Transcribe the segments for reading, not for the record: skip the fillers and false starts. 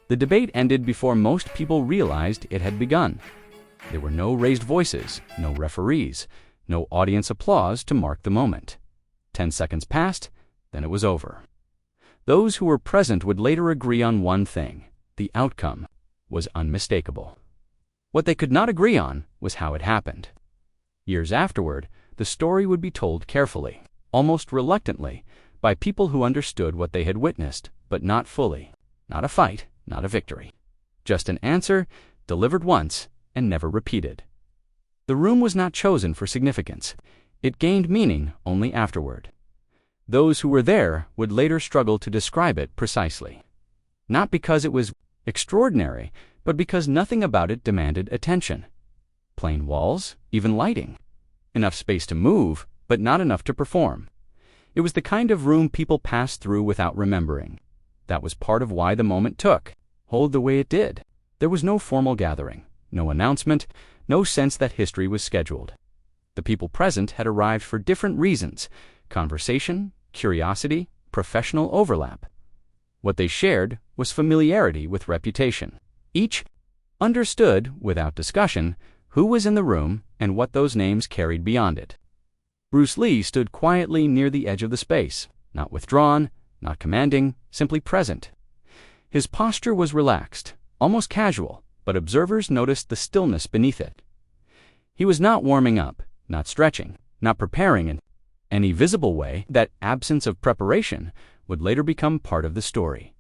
The debate ended before most people realized it had begun. There were no raised voices, no referees, no audience applause to mark the moment. 10 seconds passed, then it was over. Those who were present would later agree on one thing: the outcome was unmistakable. What they could not agree on was how it happened. Years afterward, the story would be told carefully, almost reluctantly, by people who understood what they had witnessed, but not fully. Not a fight, not a victory. Just an answer delivered once and never repeated. The room was not chosen for significance. It gained meaning only afterward. Those who were there would later struggle to describe it precisely. Not because it was extraordinary, but because nothing about it demanded attention. Plain walls, even lighting. Enough space to move, but not enough to perform. It was the kind of room people passed through without remembering. That was part of why the moment took hold the way it did. There was no formal gathering, no announcement, no sense that history was scheduled. The people present had arrived for different reasons: conversation, curiosity, professional overlap. What they shared was familiarity with reputation. Each understood, without discussion, who was in the room and what those names carried beyond it. Bruce Lee stood quietly near the edge of the space, not withdrawn, not commanding, simply present. His posture was relaxed, almost casual, but observers noticed the stillness beneath it. He was not warming up, not stretching, not preparing in any visible way. That absence of preparation would later become part of the story.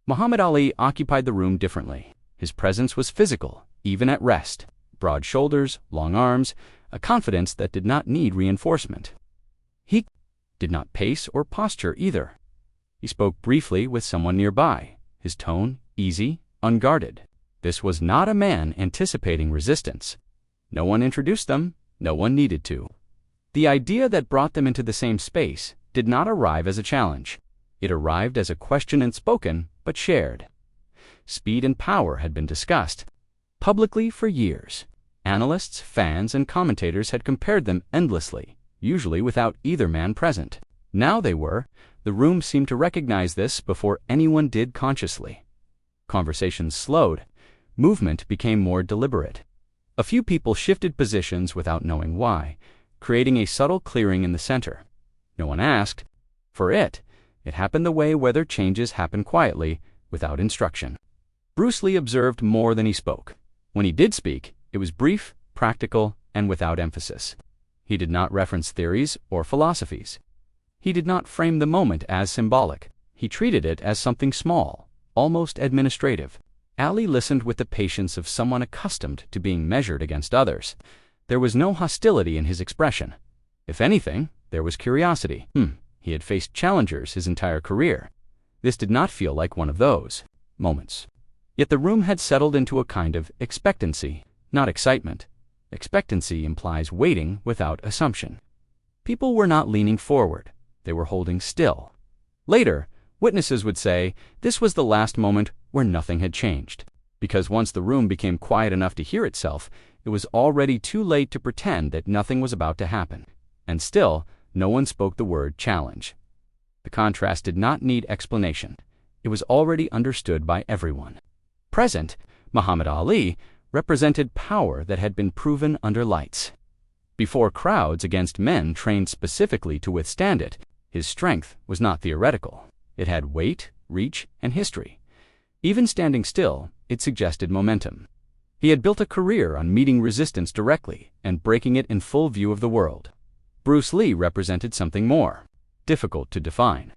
Muhammad Ali occupied the room differently. His presence was physical, even at rest. Broad shoulders, long arms, a confidence that did not need reinforcement. He did not pace or posture either. He spoke briefly with someone nearby, his tone easy, unguarded. This was not a man anticipating resistance. No one introduced them, no one needed to. The idea that brought them into the same space did not arrive as a challenge. It arrived as a question unspoken, but shared. Speed and power had been discussed publicly for years. Analysts, fans, and commentators had compared them endlessly, usually without either man present. Now they were. The room seemed to recognize this before anyone did consciously. Conversations slowed. Movement became more deliberate. A few people shifted positions without knowing why, creating a subtle clearing in the center. No one asked for it. It happened the way weather changes happen quietly, without instruction. Bruce Lee observed more than he spoke. When he did speak, it was brief, practical, and without emphasis. He did not reference theories or philosophies. He did not frame the moment as symbolic. He treated it as something small, almost administrative. Ali listened with the patience of someone accustomed to being measured against others. There was no hostility in his expression. If anything, there was curiosity. He had faced challengers his entire career. This did not feel like one of those moments. Yet the room had settled into a kind of expectancy, not excitement. Expectancy implies waiting without assumption. People were not leaning forward. They were holding still. Later, witnesses would say this was the last moment where nothing had changed, because once the room became quiet enough to hear itself, it was already too late to pretend that nothing was about to happen. And still, no one spoke the word challenge. The contrast did not need explanation. It was already understood by everyone. Present, Muhammad Ali represented power that had been proven under lights. Before crowds against men trained specifically to withstand it, his strength was not theoretical. It had weight, reach, and history. Even standing still, it suggested momentum. He had built a career on meeting resistance directly and breaking it in full view of the world. Bruce Lee represented something more, difficult to define.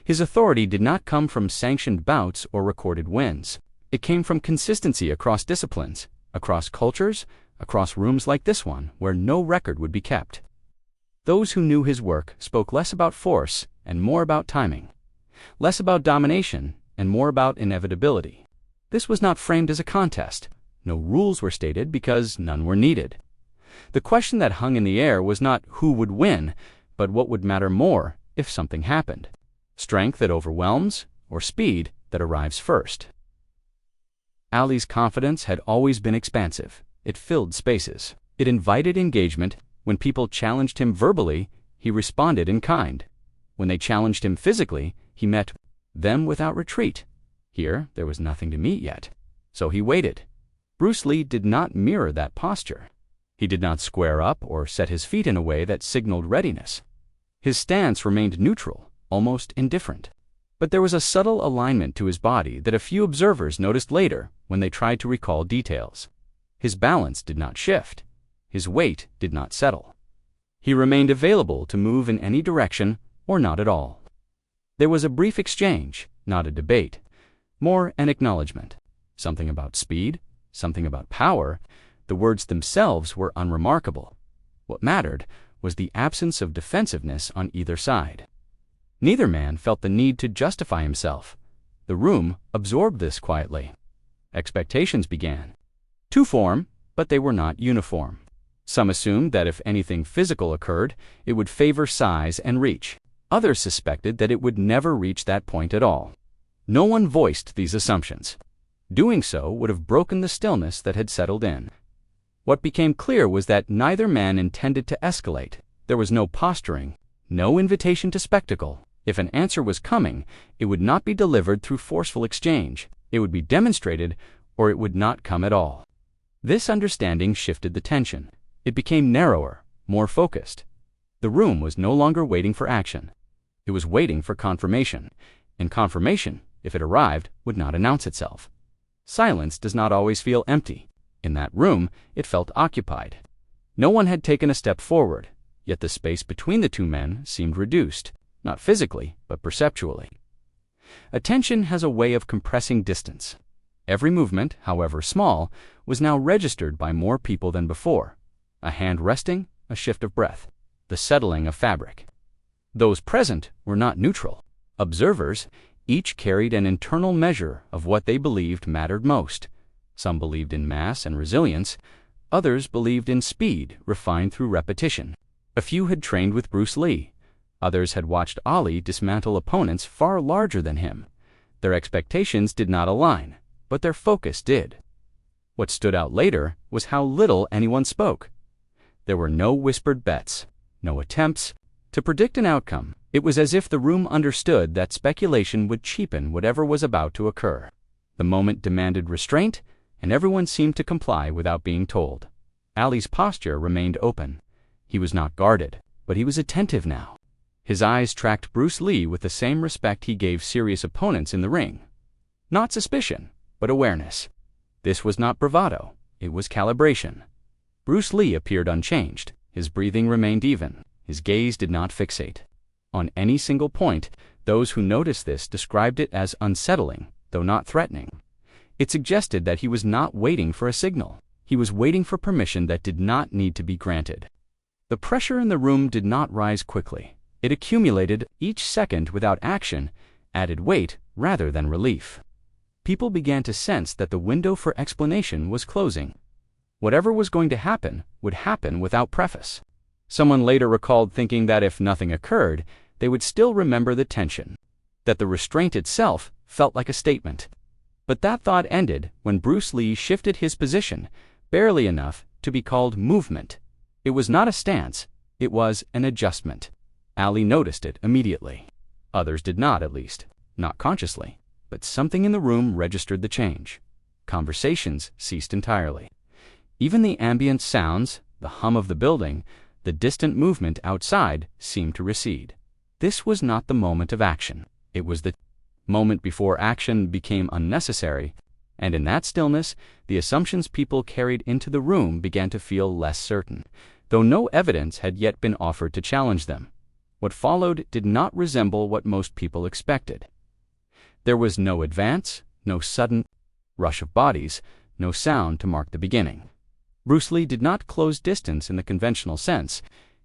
His authority did not come from sanctioned bouts or recorded wins. It came from consistency across disciplines, across cultures, across rooms like this one where no record would be kept. Those who knew his work spoke less about force and more about timing, less about domination and more about inevitability. This was not framed as a contest. No rules were stated because none were needed. The question that hung in the air was not who would win, but what would matter more if something happened. Strength that overwhelms or speed that arrives first. Ali's confidence had always been expansive. It filled spaces. It invited engagement. When people challenged him verbally, he responded in kind. When they challenged him physically, he met them without retreat. Here, there was nothing to meet yet, so he waited. Bruce Lee did not mirror that posture. He did not square up or set his feet in a way that signaled readiness. His stance remained neutral, almost indifferent. But there was a subtle alignment to his body that a few observers noticed later when they tried to recall details. His balance did not shift. His weight did not settle. He remained available to move in any direction or not at all. There was a brief exchange, not a debate, more an acknowledgement. Something about speed, something about power. The words themselves were unremarkable. What mattered was the absence of defensiveness on either side. Neither man felt the need to justify himself. The room absorbed this quietly. Expectations began to form, but they were not uniform. Some assumed that if anything physical occurred, it would favor size and reach. Others suspected that it would never reach that point at all. No one voiced these assumptions. Doing so would have broken the stillness that had settled in. What became clear was that neither man intended to escalate. There was no posturing, no invitation to spectacle. If an answer was coming, it would not be delivered through forceful exchange. It would be demonstrated, or it would not come at all. This understanding shifted the tension. It became narrower, more focused. The room was no longer waiting for action. It was waiting for confirmation, and confirmation, if it arrived, would not announce itself. Silence does not always feel empty. In that room, it felt occupied. No one had taken a step forward, yet the space between the two men seemed reduced, not physically, but perceptually. Attention has a way of compressing distance. Every movement, however small, was now registered by more people than before. A hand resting, a shift of breath, the settling of fabric. Those present were not neutral. Observers each carried an internal measure of what they believed mattered most. Some believed in mass and resilience. Others believed in speed refined through repetition. A few had trained with Bruce Lee. Others had watched Ali dismantle opponents far larger than him. Their expectations did not align, but their focus did. What stood out later was how little anyone spoke. There were no whispered bets, no attempts to predict an outcome. It was as if the room understood that speculation would cheapen whatever was about to occur. The moment demanded restraint, and everyone seemed to comply without being told. Ali's posture remained open. He was not guarded, but he was attentive now. His eyes tracked Bruce Lee with the same respect he gave serious opponents in the ring. Not suspicion, but awareness. This was not bravado, it was calibration. Bruce Lee appeared unchanged. His breathing remained even. His gaze did not fixate on any single point. Those who noticed this described it as unsettling, though not threatening. It suggested that he was not waiting for a signal. He was waiting for permission that did not need to be granted. The pressure in the room did not rise quickly. It accumulated. Each second without action added weight rather than relief. People began to sense that the window for explanation was closing. Whatever was going to happen would happen without preface. Someone later recalled thinking that if nothing occurred, they would still remember the tension, that the restraint itself felt like a statement. But that thought ended when Bruce Lee shifted his position, barely enough to be called movement. It was not a stance, it was an adjustment. Ali noticed it immediately. Others did not, at least, not consciously. But something in the room registered the change. Conversations ceased entirely. Even the ambient sounds, the hum of the building, the distant movement outside seemed to recede. This was not the moment of action. It was the moment before action became unnecessary, and in that stillness, the assumptions people carried into the room began to feel less certain, though no evidence had yet been offered to challenge them. What followed did not resemble what most people expected. There was no advance, no sudden rush of bodies, no sound to mark the beginning. Bruce Lee did not close distance in the conventional sense.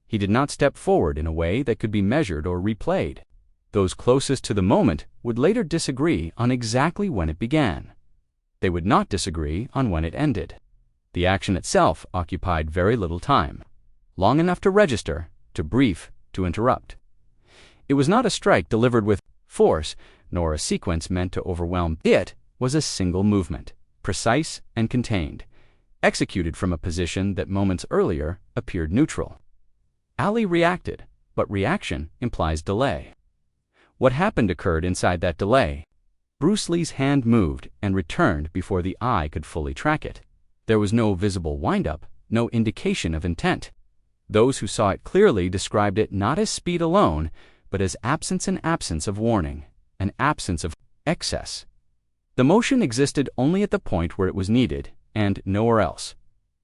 He did not step forward in a way that could be measured or replayed. Those closest to the moment would later disagree on exactly when it began. They would not disagree on when it ended. The action itself occupied very little time, long enough to register, to brief, to interrupt. It was not a strike delivered with force, nor a sequence meant to overwhelm. It was a single movement, precise and contained, executed from a position that moments earlier appeared neutral. Ali reacted, but reaction implies delay. What happened occurred inside that delay. Bruce Lee's hand moved and returned before the eye could fully track it. There was no visible wind-up, no indication of intent. Those who saw it clearly described it not as speed alone, but as absence and absence of warning, an absence of excess. The motion existed only at the point where it was needed, and nowhere else.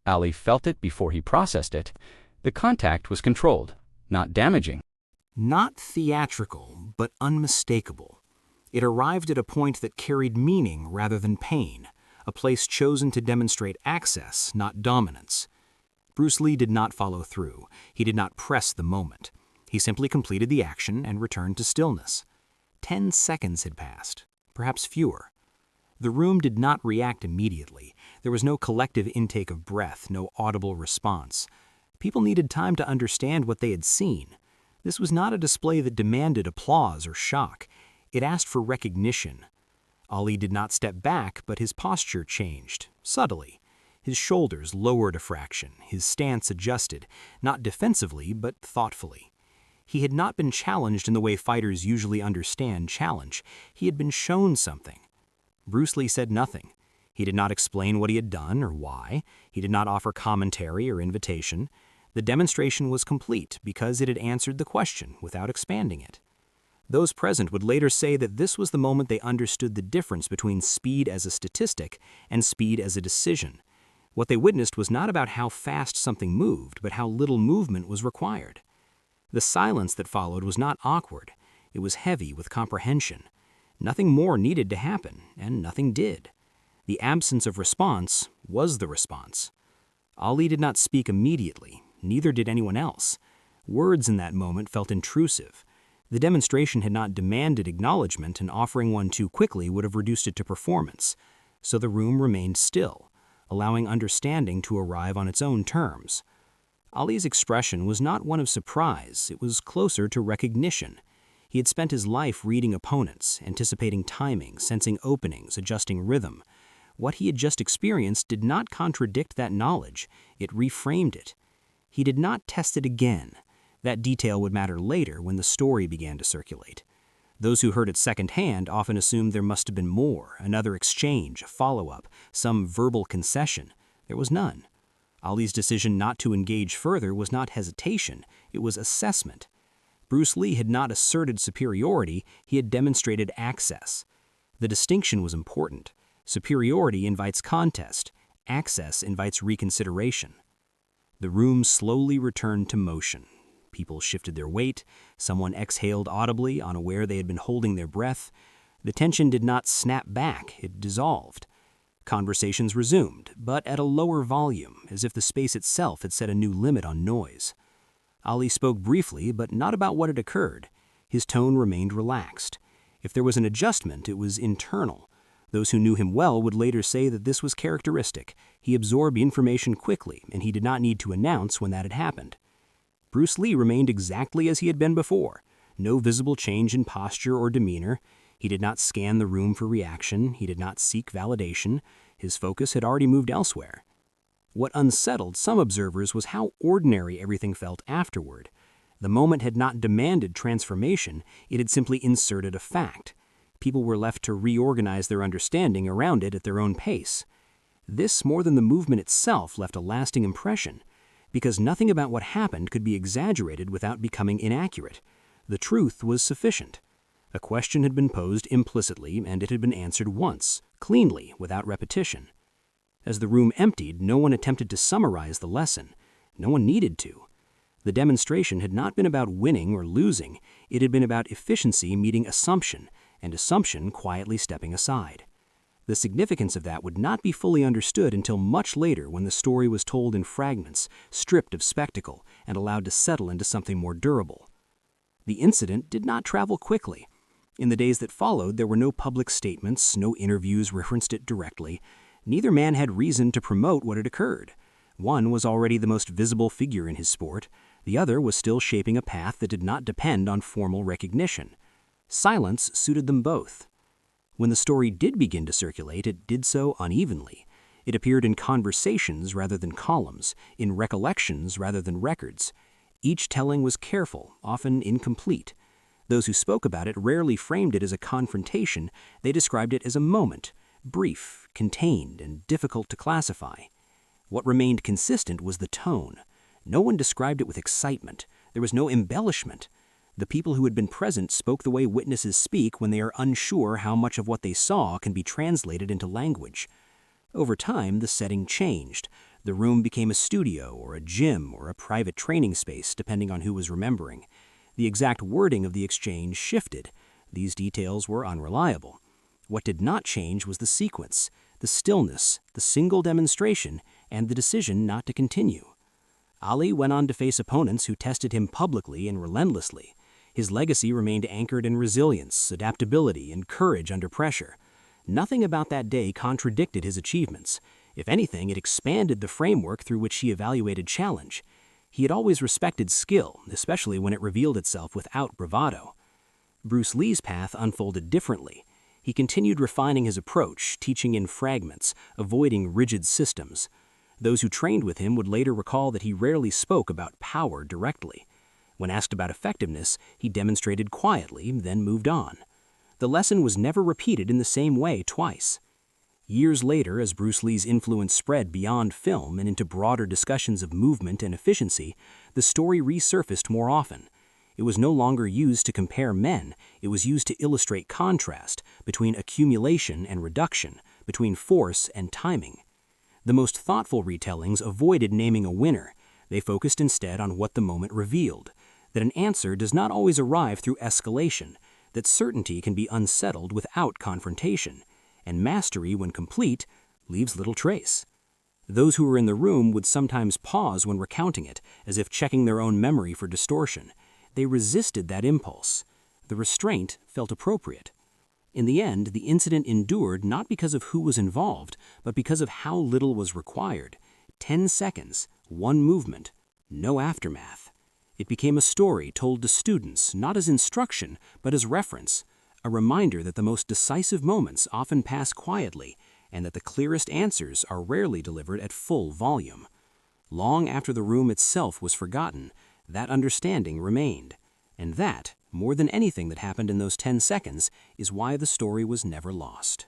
Ali felt it before he processed it. The contact was controlled, not damaging. Not theatrical, but unmistakable. It arrived at a point that carried meaning rather than pain, a place chosen to demonstrate access, not dominance. Bruce Lee did not follow through. He did not press the moment. He simply completed the action and returned to stillness. 10 seconds had passed, perhaps fewer. The room did not react immediately. There was no collective intake of breath, no audible response. People needed time to understand what they had seen. This was not a display that demanded applause or shock. It asked for recognition. Ali did not step back, but his posture changed, subtly. His shoulders lowered a fraction, his stance adjusted, not defensively, but thoughtfully. He had not been challenged in the way fighters usually understand challenge. He had been shown something. Bruce Lee said nothing. He did not explain what he had done or why. He did not offer commentary or invitation. The demonstration was complete because it had answered the question without expanding it. Those present would later say that this was the moment they understood the difference between speed as a statistic and speed as a decision. What they witnessed was not about how fast something moved, but how little movement was required. The silence that followed was not awkward. It was heavy with comprehension. Nothing more needed to happen, and nothing did. The absence of response was the response. Ali did not speak immediately, neither did anyone else. Words in that moment felt intrusive. The demonstration had not demanded acknowledgement, and offering one too quickly would have reduced it to performance. So the room remained still, allowing understanding to arrive on its own terms. Ali's expression was not one of surprise, it was closer to recognition. He had spent his life reading opponents, anticipating timing, sensing openings, adjusting rhythm. What he had just experienced did not contradict that knowledge, it reframed it. He did not test it again. That detail would matter later when the story began to circulate. Those who heard it secondhand often assumed there must have been more, another exchange, a follow-up, some verbal concession. There was none. Ali's decision not to engage further was not hesitation, it was assessment. Bruce Lee had not asserted superiority, he had demonstrated access. The distinction was important. Superiority invites contest, access invites reconsideration. The room slowly returned to motion. People shifted their weight, someone exhaled audibly, unaware they had been holding their breath. The tension did not snap back, it dissolved. Conversations resumed, but at a lower volume, as if the space itself had set a new limit on noise. Ali spoke briefly, but not about what had occurred. His tone remained relaxed. If there was an adjustment, it was internal. Those who knew him well would later say that this was characteristic. He absorbed information quickly, and he did not need to announce when that had happened. Bruce Lee remained exactly as he had been before. No visible change in posture or demeanor. He did not scan the room for reaction. He did not seek validation. His focus had already moved elsewhere. What unsettled some observers was how ordinary everything felt afterward. The moment had not demanded transformation, it had simply inserted a fact. People were left to reorganize their understanding around it at their own pace. This, more than the movement itself, left a lasting impression, because nothing about what happened could be exaggerated without becoming inaccurate. The truth was sufficient. A question had been posed implicitly, and it had been answered once, cleanly, without repetition. As the room emptied, no one attempted to summarize the lesson. No one needed to. The demonstration had not been about winning or losing. It had been about efficiency meeting assumption, and assumption quietly stepping aside. The significance of that would not be fully understood until much later, when the story was told in fragments, stripped of spectacle, and allowed to settle into something more durable. The incident did not travel quickly. In the days that followed, there were no public statements, no interviews referenced it directly. Neither man had reason to promote what had occurred. One was already the most visible figure in his sport. The other was still shaping a path that did not depend on formal recognition. Silence suited them both. When the story did begin to circulate, it did so unevenly. It appeared in conversations rather than columns, in recollections rather than records. Each telling was careful, often incomplete. Those who spoke about it rarely framed it as a confrontation, they described it as a moment, brief, contained, and difficult to classify. What remained consistent was the tone. No one described it with excitement. There was no embellishment. The people who had been present spoke the way witnesses speak when they are unsure how much of what they saw can be translated into language. Over time, the setting changed. The room became a studio or a gym or a private training space, depending on who was remembering. The exact wording of the exchange shifted. These details were unreliable. What did not change was the sequence, the stillness, the single demonstration, and the decision not to continue. Ali went on to face opponents who tested him publicly and relentlessly. His legacy remained anchored in resilience, adaptability, and courage under pressure. Nothing about that day contradicted his achievements. If anything, it expanded the framework through which he evaluated challenge. He had always respected skill, especially when it revealed itself without bravado. Bruce Lee's path unfolded differently. He continued refining his approach, teaching in fragments, avoiding rigid systems. Those who trained with him would later recall that he rarely spoke about power directly. When asked about effectiveness, he demonstrated quietly, then moved on. The lesson was never repeated in the same way twice. Years later, as Bruce Lee's influence spread beyond film and into broader discussions of movement and efficiency, the story resurfaced more often. It was no longer used to compare men, it was used to illustrate contrast between accumulation and reduction, between force and timing. The most thoughtful retellings avoided naming a winner. They focused instead on what the moment revealed, that an answer does not always arrive through escalation, that certainty can be unsettled without confrontation, and mastery, when complete, leaves little trace. Those who were in the room would sometimes pause when recounting it, as if checking their own memory for distortion. They resisted that impulse. The restraint felt appropriate. In the end, the incident endured not because of who was involved, but because of how little was required. 10 seconds, one movement, no aftermath. It became a story told to students, not as instruction, but as reference, a reminder that the most decisive moments often pass quietly, and that the clearest answers are rarely delivered at full volume. Long after the room itself was forgotten, that understanding remained. And that, more than anything that happened in those 10 seconds, is why the story was never lost.